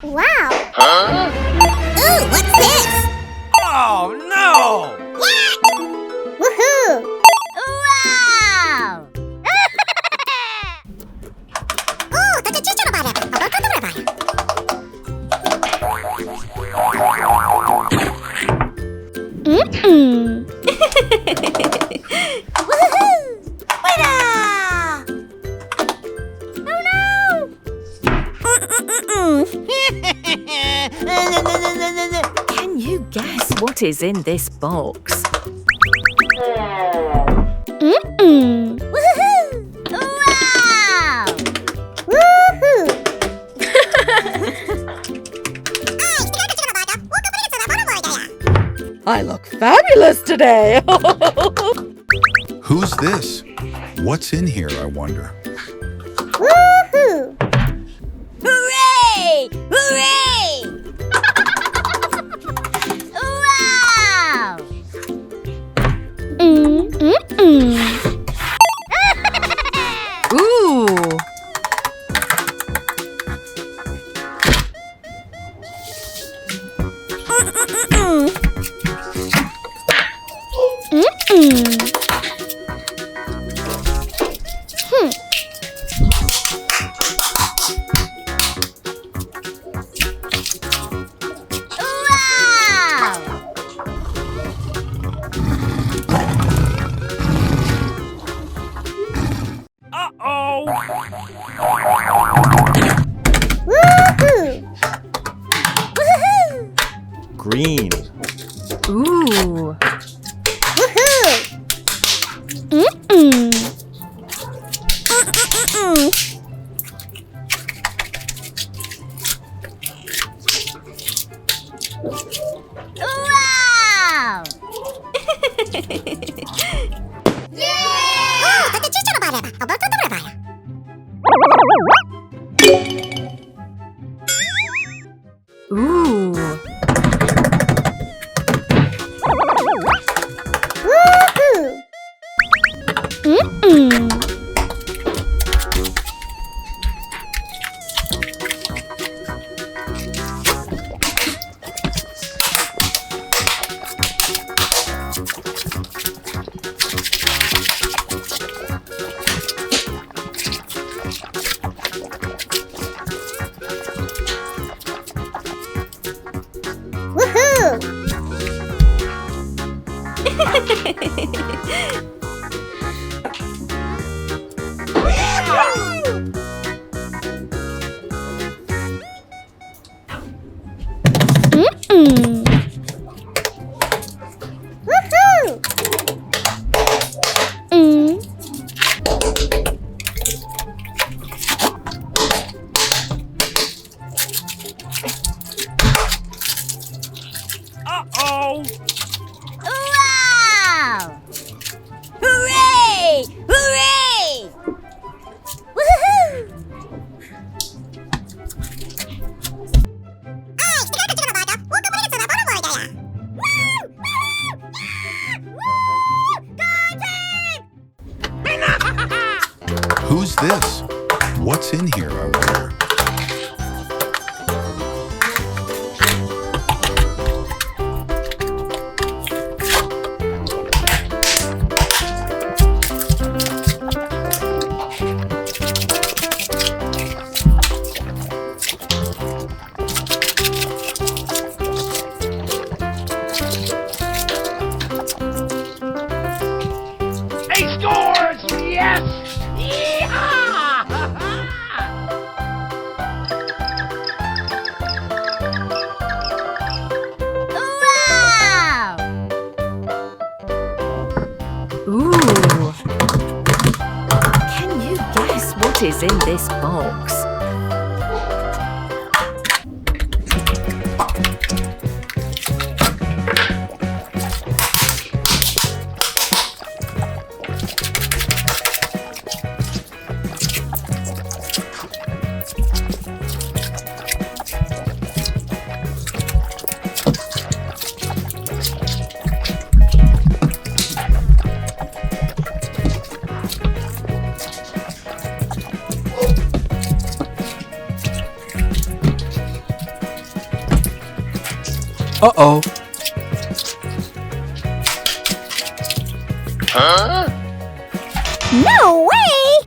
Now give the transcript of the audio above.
Wow! Huh? Ooh, what's this? Oh, no! What? Woohoo! Wow! 오, 너도 칠처럼 말해. 뭘 컨트롤 해봐요. 우후후! 와라! Oh no! Can you guess what is in this box? Woohoo! Wow! Woohoo! I look fabulous today! Who's this? What's in here, I wonder? Woohoo! Hooray! Hooray! Wow! Ooh! Wow! Uh-oh! Woohoo! Woohoo! Green. Ooh! Woohoo! Wow! 오, 너도 칠처럼 말해봐. 뭘 컨트롤 해봐요. Ooh! Woohoo! Woohoo! Woohoo! Uh-oh! Wow! Hooray! Hooray! Woohoo! Who's this? What's in here, I wonder? He scores! Yes! Yeehaw! Wow! Ooh! Can you guess what is in this box? Uh-oh. No way!